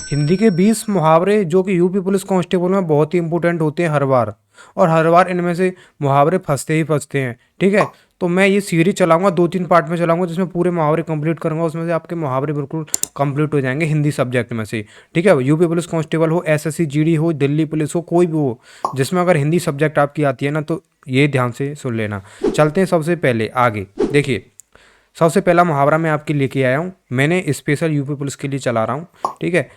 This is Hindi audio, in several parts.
हिंदी के 20 मुहावरे जो कि यूपी पुलिस कांस्टेबल में बहुत ही इंपॉर्टेंट होते हैं हर बार। और हर बार इनमें से मुहावरे फंसते ही फंसते हैं। ठीक है। तो मैं ये सीरीज चलाऊंगा, 2-3 पार्ट में चलाऊंगा, जिसमें पूरे मुहावरे कंप्लीट करूंगा। उसमें से आपके मुहावरे बिल्कुल कंप्लीट हो जाएंगे हिंदी सब्जेक्ट में से। ठीक है। यूपी पुलिस कांस्टेबल हो, एसएससी जीडी हो, दिल्ली पुलिस हो, कोई भी हो, जिसमें अगर हिंदी सब्जेक्ट आपकी आती है ना, तो ये ध्यान से सुन लेना। चलते हैं सबसे पहले आगे। देखिए, सबसे पहला मुहावरा मैं आपके लेके आया हूँ, मैंने स्पेशल यूपी पुलिस के लिए चला रहा हूँ। ठीक है।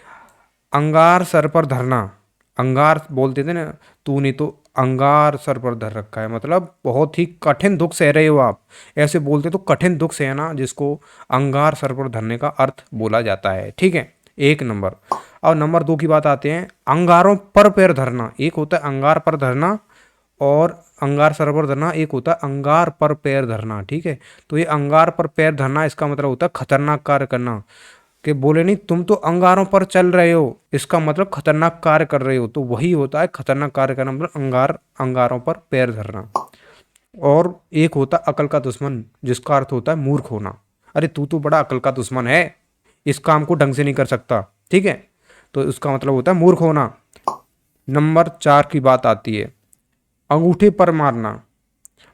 अंगार सर पर धरना। अंगार बोलते थे ना, तूने तो अंगार सर पर धर रखा है, मतलब बहुत ही कठिन दुख सह रहे हो आप। ऐसे बोलते तो कठिन दुख सहना, जिसको अंगार सर पर धरने का अर्थ बोला जाता है। ठीक है। एक नंबर। और नंबर 2 की बात आते हैं, अंगारों पर पैर धरना। एक होता है अंगार पर धरना, और अंगार सर पर धरना एक होता है अंगार पर पैर धरना। ठीक है। तो ये अंगार पर पैर धरना, इसका मतलब होता है खतरनाक कार्य करना। कि बोले नहीं तुम तो अंगारों पर चल रहे हो, इसका मतलब खतरनाक कार्य कर रहे हो। तो वही होता है खतरनाक कार्य करना, मतलब अंगारों पर पैर धरना। और एक होता है अकल का दुश्मन, जिसका अर्थ होता है मूर्ख होना। अरे तू तो बड़ा अकल का दुश्मन है, इस काम को ढंग से नहीं कर सकता। ठीक है। तो उसका मतलब होता है मूर्ख होना। नंबर 4 की बात आती है, अंगूठे पर मारना,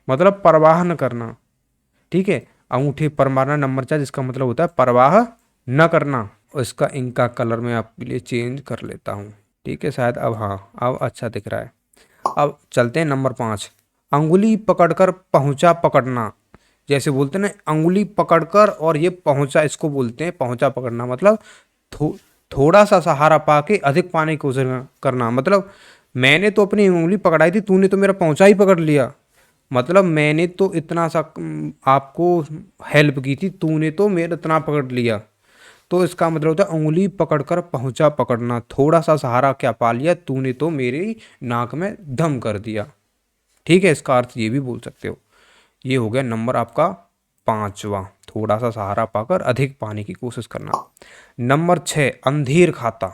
मतलब परवाह न करना। ठीक है। अंगूठे पर मारना नंबर 4, जिसका मतलब होता है परवाह न करना। और इसका इनका कलर मैं आपके लिए चेंज कर लेता हूँ। ठीक है। शायद अब, हाँ, अब अच्छा दिख रहा है। अब चलते हैं नंबर 5, अंगुली पकड़कर पहुंचा पकड़ना। जैसे बोलते हैं ना, अंगुली पकड़कर, और ये पहुंचा, इसको बोलते हैं पहुंचा पकड़ना। मतलब थो, थोड़ा सा सहारा पाके अधिक पाने की कोशिश करना। मतलब मैंने तो अपनी उंगली पकड़ाई थी, तूने तो मेरा पहुंचा ही पकड़ लिया। मतलब मैंने तो इतना सा आपको हेल्प की थी, तूने तो मेरा इतना पकड़ लिया। तो इसका मतलब होता है उंगली पकड़कर पहुंचा पकड़ना, थोड़ा सा सहारा क्या पा लिया, तूने तो मेरी नाक में दम कर दिया। ठीक है। इसका अर्थ ये भी बोल सकते हो। ये हो गया नंबर आपका 5वां, थोड़ा सा सहारा पाकर अधिक पाने की कोशिश करना। नंबर 6, अंधेर खाता।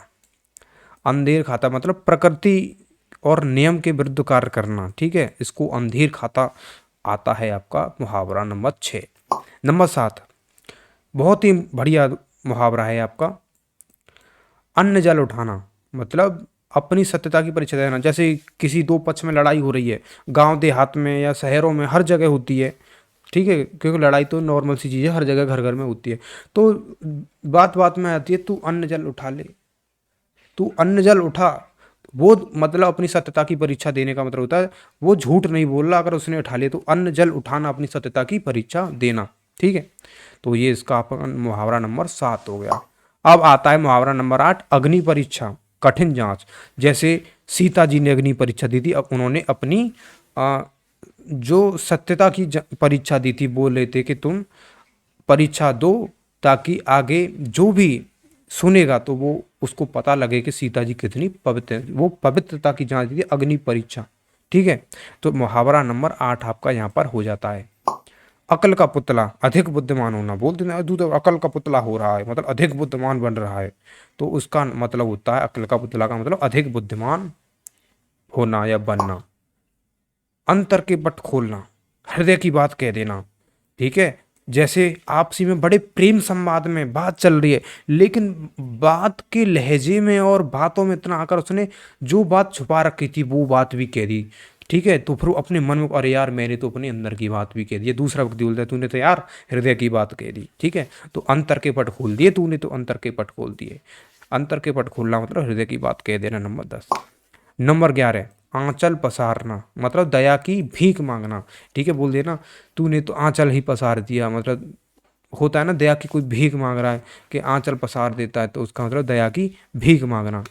अंधेर खाता मतलब प्रकृति और नियम के विरुद्ध कार्य करना। ठीक है। इसको अंधेर खाता आता है आपका मुहावरा नंबर 6। नंबर 7, बहुत ही बढ़िया मुहावरा है आपका, अन्न जल उठाना। मतलब अपनी सत्यता की परीक्षा देना। जैसे किसी दो पक्ष में लड़ाई हो रही है, गांव देहात में या शहरों में हर जगह होती है। ठीक है। क्योंकि लड़ाई तो नॉर्मल सी चीज़ है, हर जगह घर घर में होती है। तो बात बात में आती है, तू अन्न जल उठा ले, तू अन्न जल उठा। वो मतलब अपनी सत्यता की परीक्षा देने का मतलब होता है, वो झूठ नहीं बोल रहा, अगर उसने उठा लिया तो अन्न जल उठाना, अपनी सत्यता की परीक्षा देना। ठीक है। तो ये इसका अपन मुहावरा नंबर 7 हो गया। अब आता है मुहावरा नंबर 8, अग्नि परीक्षा, कठिन जांच। जैसे सीता जी ने अग्नि परीक्षा दी थी, अब उन्होंने अपनी आ, जो सत्यता की परीक्षा दी थी, बोल रहे थे कि तुम परीक्षा दो, ताकि आगे जो भी सुनेगा तो वो उसको पता लगे कि सीता जी कितनी पवित्र है। वो पवित्रता की जांच दी थी, अग्नि परीक्षा। ठीक है। तो मुहावरा नंबर 8 आपका यहाँ पर हो जाता है। अकल का पुतला, अधिक बुद्धिमान होना। बोलते हैं तू तो अकल का पुतला हो रहा है, मतलब अधिक बुद्धिमान बन रहा है। तो उसका मतलब होता है, अकल का पुतला का मतलब अधिक बुद्धिमान होना या बनना। अंतर के पट खोलना, हृदय की बात कह देना। ठीक है। जैसे आपसी में बड़े प्रेम संवाद में बात चल रही है, लेकिन बात के लहजे में और बातों में इतना आकर उसने जो बात छुपा रखी थी वो बात भी कह दी। ठीक है। तो फिर वो अपने मन में, अरे यार मैंने तो अपने अंदर की बात भी कह दी। दूसरा व्यक्ति बोलता है, तूने तो यार हृदय की बात कह दी। ठीक है। तो अंतर के पट खोल दिए, तूने तो अंतर के पट खोल दिए। अंतर के पट खोलना मतलब हृदय की बात कह देना। नंबर 10। नंबर 11, आंचल पसारना, मतलब दया की भीख मांगना। ठीक है। बोल देना, तूने तो आंचल ही पसार दिया, मतलब होता है ना दया की कोई भीख मांग रहा है, कि आंचल पसार देता है, तो उसका मतलब दया की भीख मांगना।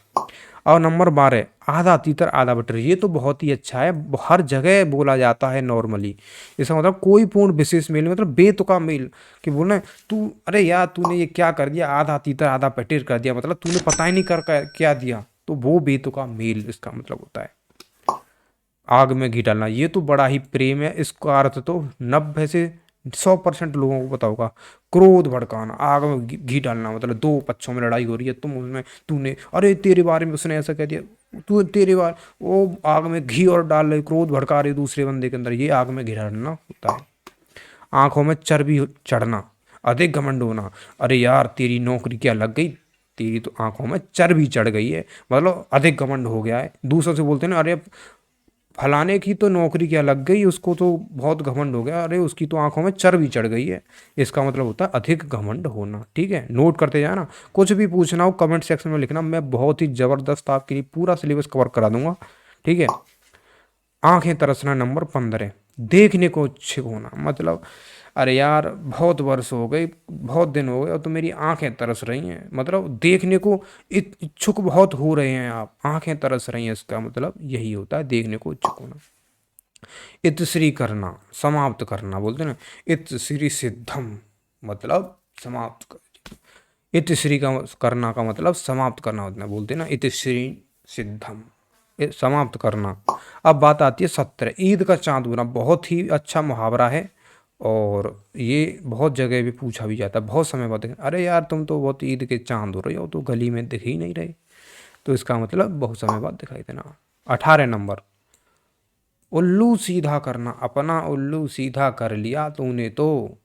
और नंबर 12, आधा तीतर आधा बटर। ये तो बहुत ही अच्छा है, हर जगह बोला जाता है नॉर्मली। इसका मतलब कोई पूर्ण विशेष मेल, मतलब बेतुका मेल, कि बोलना तू, अरे यार तूने ये क्या कर दिया, आधा तीतर आधा पटेर कर दिया, मतलब तूने पता ही नहीं क्या दिया। तो वो बेतुका मेल इसका मतलब होता है। आग में घी डालना, ये तो बड़ा ही प्रेम है, इसका अर्थ तो 90 से 100% लोगों को पता होगा। क्रोध भड़काना, आग में घी डालना, मतलब दो पक्षों में लड़ाई हो रही है, तुम उसमें, तूने, अरे तेरे बारे में उसने ऐसा कह दिया, तू तेरे बारे, वो आग में घी और डाल रहे, क्रोध भड़का रहे दूसरे बंदे के अंदर, ये आग में घी डालना होता है। आंखों में चर्बी चढ़ना, अधिक घमंड होना, अरे यार तेरी नौकरी क्या लग गई, तेरी तो आंखों में चर्बी चढ़ गई है, मतलब अधिक घमंड हो गया है। दूसरों से बोलते हैं ना, अरे फलाने की तो नौकरी क्या लग गई, उसको तो बहुत घमंड हो गया, अरे उसकी तो आंखों में चर्बी चढ़ गई है। इसका मतलब होता है अधिक घमंड होना। ठीक है, नोट करते जाना। कुछ भी पूछना हो कमेंट सेक्शन में लिखना, मैं बहुत ही ज़बरदस्त आपके लिए पूरा सिलेबस कवर करा दूंगा। ठीक है। आंखें तरसना नंबर 15, देखने को इच्छुक होना, मतलब अरे यार बहुत वर्ष हो गए, बहुत दिन हो गए और तो मेरी आंखें तरस रही हैं, मतलब देखने को इच्छुक बहुत हो रहे हैं आप, आंखें तरस रही हैं, इसका मतलब यही होता है देखने को इच्छुक होना। इतश्री करना, समाप्त करना, बोलते हैं ना इतश्री सिद्धम, मतलब समाप्त कर। इतश्री का करना का मतलब समाप्त करना होता है, बोलते हैं ना इतश्री सिद्धम, समाप्त करना। अब बात आती है 17, ईद का चांद होना, बहुत ही अच्छा मुहावरा है और ये बहुत जगह भी पूछा भी जाता है। बहुत समय बाद अरे यार तुम तो बहुत ईद के चांद हो रहे हो, तो गली में दिख ही नहीं रहे, तो इसका मतलब बहुत समय बाद दिखाई देना। 18 नंबर, उल्लू सीधा करना, अपना उल्लू सीधा कर लिया तूने तो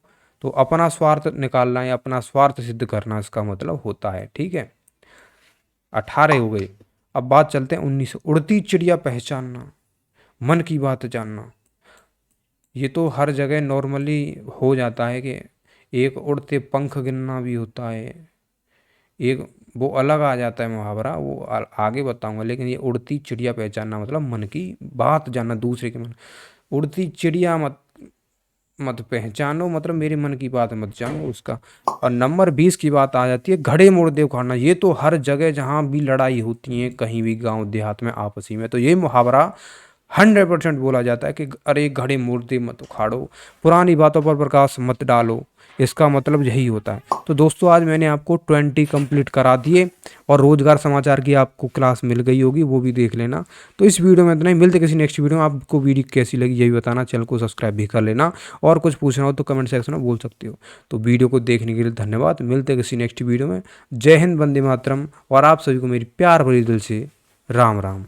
अपना स्वार्थ निकालना या अपना स्वार्थ सिद्ध करना इसका मतलब होता है। ठीक है, 18 हो गई। अब बात चलते हैं 19, उड़ती चिड़िया पहचानना, मन की बात जानना। ये तो हर जगह नॉर्मली हो जाता है कि एक उड़ते पंख गिनना भी होता है, एक वो अलग आ जाता है मुहावरा, वो आगे बताऊंगा। लेकिन ये उड़ती चिड़िया पहचानना मतलब मन की बात जानना, दूसरे के मन। उड़ती चिड़िया मत मत पहचानो, मतलब मेरे मन की बात मत जानो उसका। और नंबर 20 की बात आ जाती है, घड़े मुर्दे उखाड़ना। ये तो हर जगह जहाँ भी लड़ाई होती है कहीं भी गांव देहात में आपसी में, तो ये मुहावरा 100% बोला जाता है कि अरे घड़े मुर्दे मत उखाड़ो, पुरानी बातों पर प्रकाश मत डालो, इसका मतलब यही होता है। तो दोस्तों आज मैंने आपको 20 कंप्लीट करा दिए और रोजगार समाचार की आपको क्लास मिल गई होगी, वो भी देख लेना। तो इस वीडियो में इतना ही, मिलते किसी नेक्स्ट वीडियो में। आपको वीडियो कैसी लगी ये भी बताना, चैनल को सब्सक्राइब भी कर लेना और कुछ पूछना हो तो कमेंट सेक्शन में बोल सकते हो। तो वीडियो को देखने के लिए धन्यवाद, मिलते किसी नेक्स्ट वीडियो में। जय हिंद, वंदे मातरम, और आप सभी को मेरी प्यार भरी दिल से राम राम।